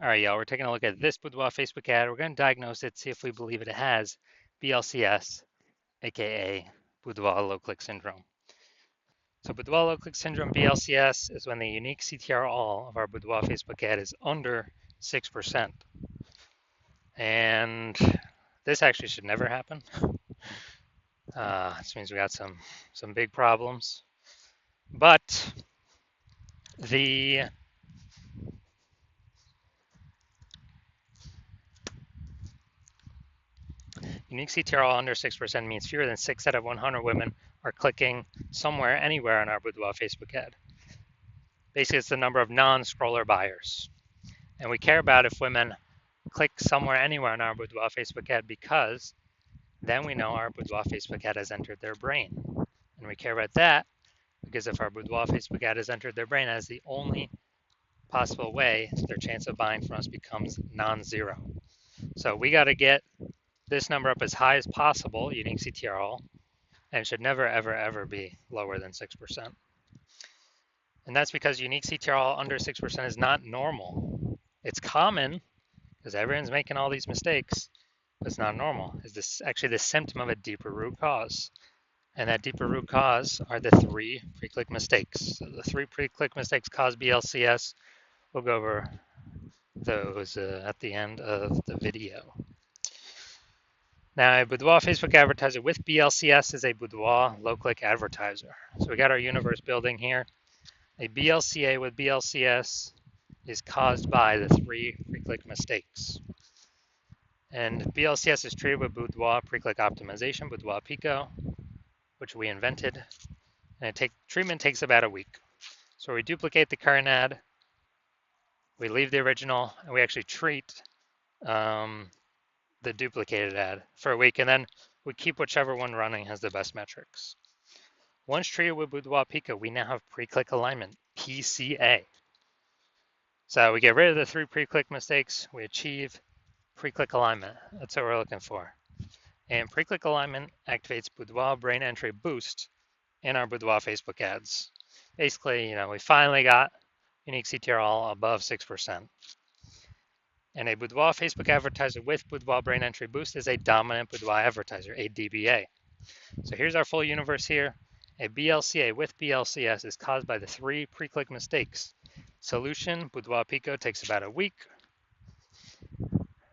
All right, y'all, we're taking a look at this Boudoir Facebook ad. We're going to diagnose it, see if we believe it has BLCS, aka Boudoir low click syndrome. So Boudoir low click syndrome, BLCS, is when the unique CTR all of our Boudoir Facebook ad is under 6%. And this actually should never happen. This means we got some big problems. But the unique CTR all under 6% means fewer than 6 out of 100 women are clicking somewhere, anywhere on our Boudoir Facebook ad. Basically, it's the number of non-scroller buyers. And we care about if women click somewhere, anywhere on our Boudoir Facebook ad because then we know our Boudoir Facebook ad has entered their brain. And we care about that because if our Boudoir Facebook ad has entered their brain, that is the only possible way their chance of buying from us becomes non-zero. So we got to get this number up as high as possible, unique CTR all, and it should never, ever, ever be lower than 6%. And that's because unique CTR all under 6% is not normal. It's common because everyone's making all these mistakes, but it's not normal. Is this actually the symptom of a deeper root cause? And that deeper root cause are the 3 pre-click mistakes. So the 3 pre-click mistakes cause BLCS. We'll go over those at the end of the video. Now, a Boudoir Facebook advertiser with BLCS is a Boudoir low-click advertiser. So we got our universe building here. A BLCA with BLCS is caused by the 3 pre-click mistakes. And BLCS is treated with Boudoir pre-click optimization, Boudoir Pico, which we invented. And treatment takes about a week. So we duplicate the current ad, we leave the original, and we actually treat the duplicated ad for a week, and then we keep whichever one running has the best metrics. Once treated with Boudoir Pico, we now have pre-click alignment, PCA. So we get rid of the 3 pre-click mistakes, we achieve pre-click alignment. That's what we're looking for. And pre-click alignment activates Boudoir brain entry boost in our Boudoir Facebook ads. Basically, we finally got unique CTR all above 6%. And a Boudoir Facebook advertiser with Boudoir brain entry boost is a dominant Boudoir advertiser, a DBA. So here's our full universe here. A BLCA with BLCS is caused by the 3 pre-click mistakes. Solution, Boudoir Pico takes about a week.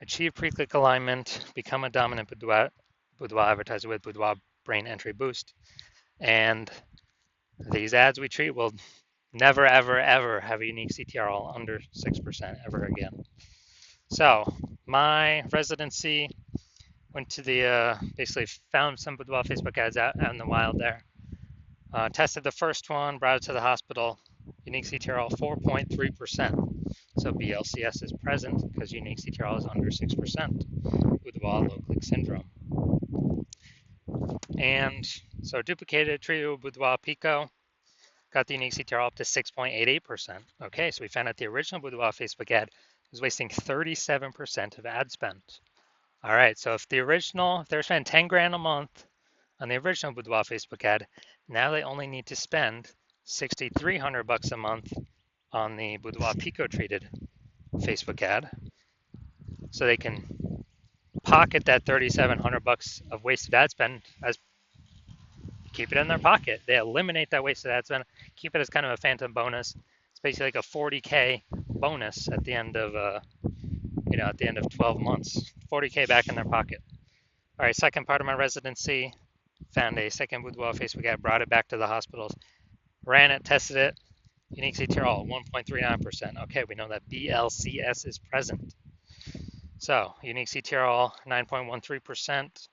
Achieve pre-click alignment, become a dominant Boudoir advertiser with Boudoir brain entry boost. And these ads we treat will never, ever, ever have a unique CTR all under 6% ever again. So my residency went to the, basically found some Boudoir Facebook ads out in the wild there. Tested the first one, brought it to the hospital. Unique CTR all 4.3%. So BLCS is present because unique CTR all is under 6%. Boudoir low click syndrome. And so duplicated, treated with Boudoir Pico, got the unique CTR all up to 6.88%. Okay, so we found out the original Boudoir Facebook ad was wasting 37% of ad spend. All right, so if they're spending 10 grand a month on the original Boudoir Facebook ad, now they only need to spend $6,300 a month on the Boudoir Pico treated Facebook ad. So they can pocket that $3,700 of wasted ad spend as keep it in their pocket. They eliminate that wasted ad spend, keep it as kind of a phantom bonus. It's basically like a 40K bonus at the end of at the end of 12 months, 40K back in their pocket. All right, second part of my residency, found a second Boudoir Facebook ad, brought it back to the hospitals, ran it, tested it, unique CTR all 1.39%. Okay, we know that BLCS is present. So unique CTR all 9.13%.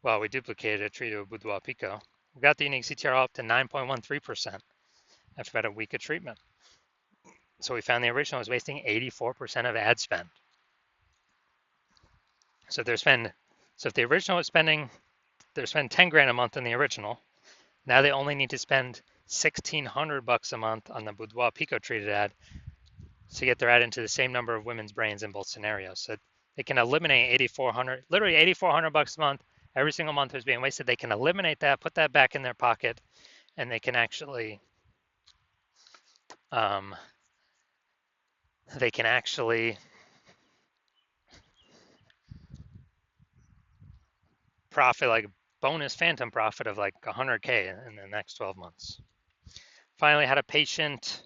Well, we duplicated it, treated with Boudoir Pico. We got the unique CTR all up to 9.13% after about a week of treatment. So we found the original was wasting 84% of ad spend. So if the original was spending 10 grand a month on the original, now they only need to spend $1,600 a month on the Boudoir Pico treated ad to get their ad into the same number of women's brains in both scenarios. So they can eliminate literally $8,400 a month. Every single month is being wasted. They can eliminate that, put that back in their pocket, and they can actually profit, like bonus phantom profit of like 100K in the next 12 months. Finally, had a patient,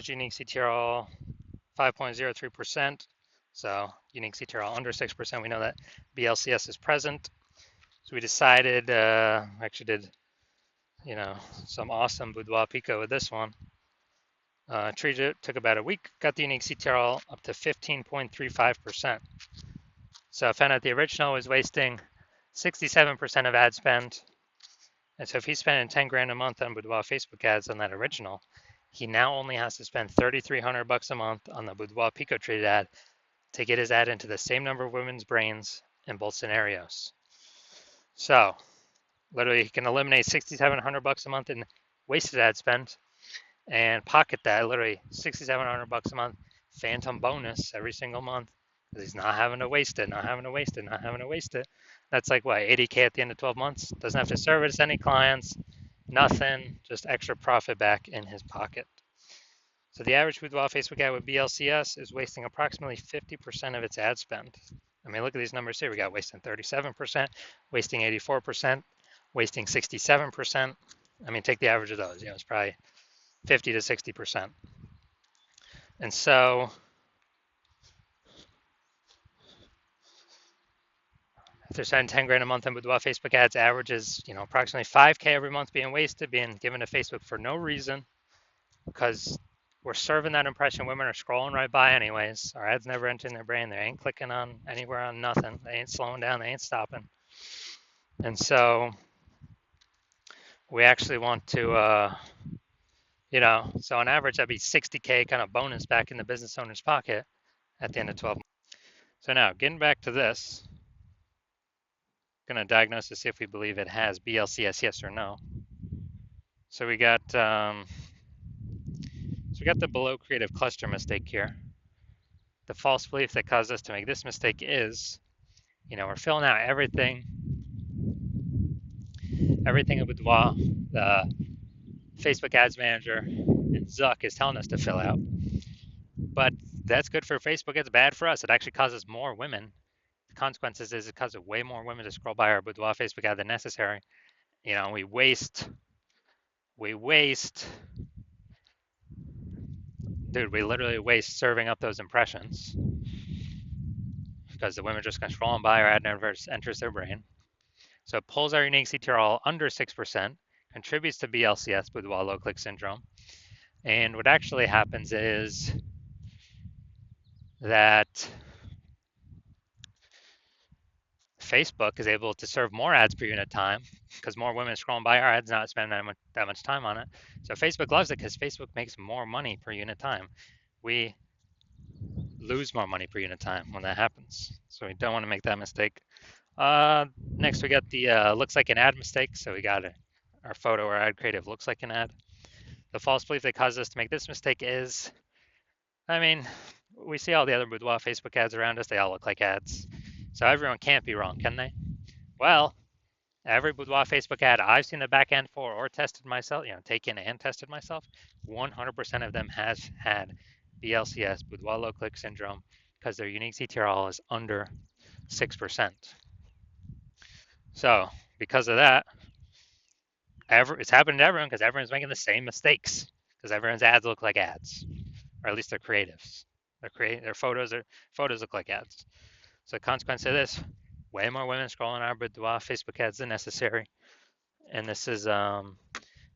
unique CTRL 5.03%. So unique CTRL under 6%. We know that BLCS is present. So we decided, actually did, some awesome Boudoir Pico with this one. Treated it, took about a week, got the unique CTRL up to 15.35%. So I found out the original was wasting 67% of ad spend. And so if he's spending 10 grand a month on Boudoir Facebook ads on that original, he now only has to spend 3,300 bucks a month on the Boudoir Pico treated ad to get his ad into the same number of women's brains in both scenarios. So literally he can eliminate 6,700 bucks a month in wasted ad spend and pocket that literally 6,700 bucks a month phantom bonus every single month because he's not having to waste it, not having to waste it, not having to waste it. That's like what, 80K at the end of 12 months? Doesn't have to service any clients, nothing, just extra profit back in his pocket. So the average Boudoir Facebook ad with BLCS is wasting approximately 50% of its ad spend. I mean, look at these numbers here. We got wasting 37%, wasting 84%, wasting 67%. I mean, take the average of those. It's probably 50 to 60%. And so if they're spending 10 grand a month on Boudoir Facebook ads, averages, approximately 5K every month being wasted, being given to Facebook for no reason, because we're serving that impression. Women are scrolling right by anyways. Our ads never enter in their brain. They ain't clicking on anywhere on nothing. They ain't slowing down. They ain't stopping. And so we actually want to, so on average, that'd be 60K kind of bonus back in the business owner's pocket at the end of 12 months. So now getting back to this, going to diagnose to see if we believe it has BLCS, yes or no. So we got the below creative cluster mistake here. The false belief that caused us to make this mistake is, we're filling out everything in Boudoir, the Facebook Ads Manager and Zuck is telling us to fill out. But that's good for Facebook. It's bad for us. It actually causes more women. The consequences is it causes way more women to scroll by our Boudoir Facebook ad than necessary. We waste. Dude, we literally waste serving up those impressions because the women just going to scroll by, our ad never enters their brain. So it pulls our unique CTRL under 6%, contributes to BLCS, Boudoir low click syndrome. And what actually happens is that Facebook is able to serve more ads per unit time because more women scrolling by our ads, not spending that much time on it. So Facebook loves it because Facebook makes more money per unit time. We lose more money per unit time when that happens. So we don't want to make that mistake. Next, we got the looks like an ad mistake. So we got our photo or ad creative looks like an ad. The false belief that causes us to make this mistake is, we see all the other Boudoir Facebook ads around us. They all look like ads. So everyone can't be wrong, can they? Well, every Boudoir Facebook ad I've seen the back end for or tested myself, taken and tested myself, 100% of them has had BLCS, Boudoir low click syndrome, because their unique CTRL is under 6%. So because of that, it's happening to everyone because everyone's making the same mistakes because everyone's ads look like ads, or at least their creatives. Their photos look like ads. So the consequence of this, way more women scrolling our Boudoir Facebook ads than necessary. And this is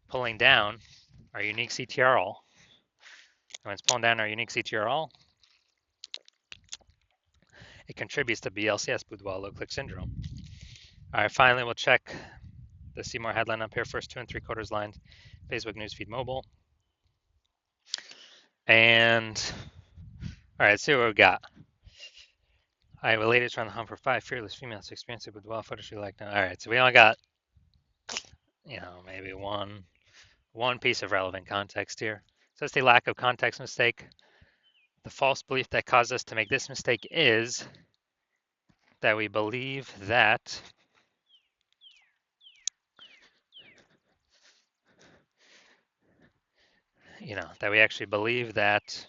pulling down our unique CTRL. When it's pulling down our unique CTRL, it contributes to BLCS, Boudoir low click syndrome. All right, finally, we'll check the see more headline up here, first 2 3/4 lines, Facebook newsfeed mobile. And all right, let's see what we got. All right, well, ladies are on the hunt for 5 fearless females to experience the Boudoir photo she like now. All right, so we only got, maybe one piece of relevant context here. So it's the lack of context mistake. The false belief that caused us to make this mistake is that we believe that that we actually believe that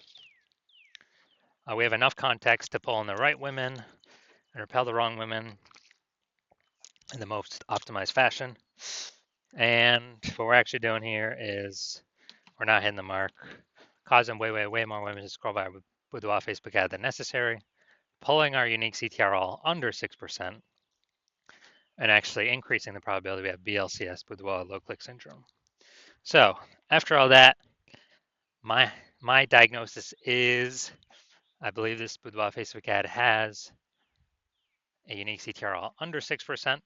we have enough context to pull in the right women and repel the wrong women. in the most optimized fashion. And what we're actually doing here is we're not hitting the mark, causing way more women to scroll by our Boudoir Facebook ad than necessary, pulling our unique CTR all under 6%, and actually increasing the probability we have BLCS, Boudoir low click syndrome. So after all that, my diagnosis is I believe this Boudoir Facebook ad has a unique CTR all under 6%.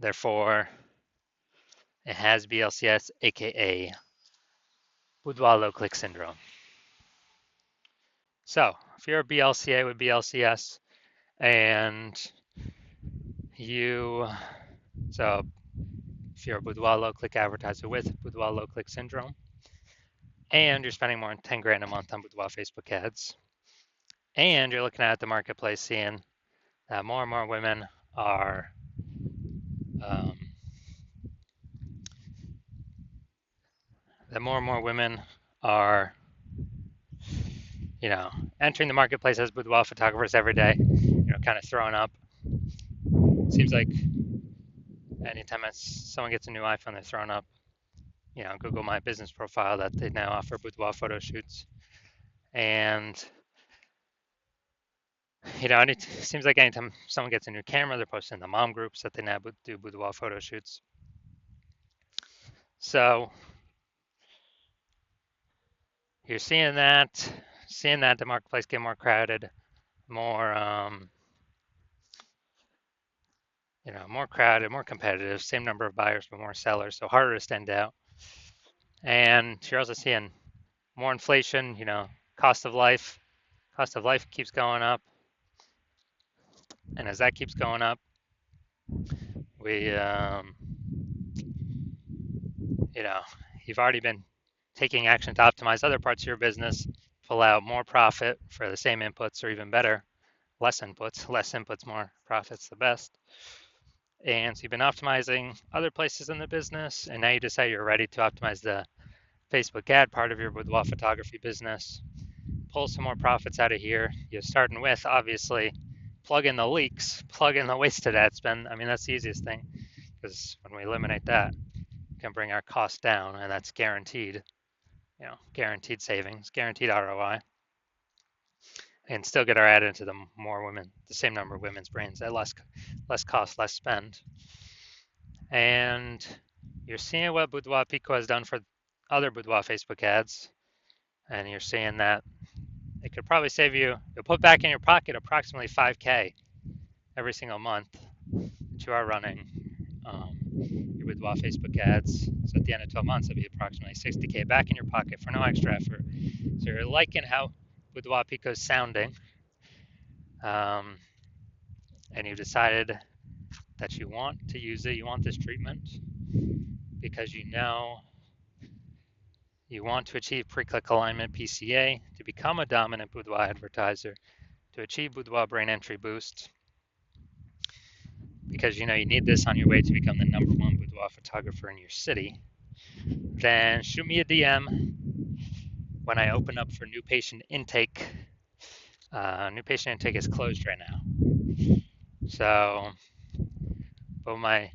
Therefore, it has BLCS, aka Boudoir low click syndrome. So if you're a BLCA with BLCS and so if you're a Boudoir low click advertiser with Boudoir low click syndrome, and you're spending more than 10 grand a month on Boudoir Facebook ads, and you're looking at the marketplace seeing that more and more women are um, that more and more women are entering the marketplace as boudoir photographers every day, kind of throwing up. It seems like anytime someone gets a new iPhone, they're throwing up, Google My Business profile that they now offer boudoir photo shoots. And, it seems like anytime someone gets a new camera, they're posting in the mom groups that they now do boudoir photo shoots. So you're seeing that the marketplace get more crowded, more more crowded, more competitive, same number of buyers, but more sellers, so harder to stand out. And you're also seeing more inflation, cost of life keeps going up. And as that keeps going up, we, you've already been taking action to optimize other parts of your business, pull out more profit for the same inputs or even better, less inputs, more profits, the best. And so you've been optimizing other places in the business, and now you decide you're ready to optimize the Facebook ad part of your boudoir photography business. Pull some more profits out of here. You're starting with, obviously, plug in the leaks, plug in the wasted ad spend. I mean, that's the easiest thing, because when we eliminate that, we can bring our costs down, and that's guaranteed, guaranteed savings, guaranteed ROI, and still get our ad into the same number of women's brains at less cost, less spend. And you're seeing what Boudoir Pico has done for other Boudoir Facebook ads, and you're seeing that it could probably save you'll put back in your pocket approximately 5K every single month that you are running your Boudoir Facebook ads. So at the end of 12 months, it'll be approximately 60K back in your pocket for no extra effort. So you're liking how Boudoir Pico is sounding, and you've decided that you want to use it, you want this treatment, because you want to achieve pre-click alignment PCA, to become a dominant boudoir advertiser, to achieve boudoir brain entry boost, because you need this on your way to become the #1 boudoir photographer in your city, then shoot me a DM when I open up for new patient intake. New patient intake is closed right now. So, but when my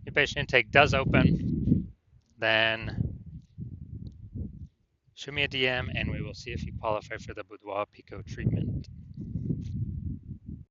new patient intake does open, then shoot me a DM and we will see if you qualify for the Boudoir Pico treatment.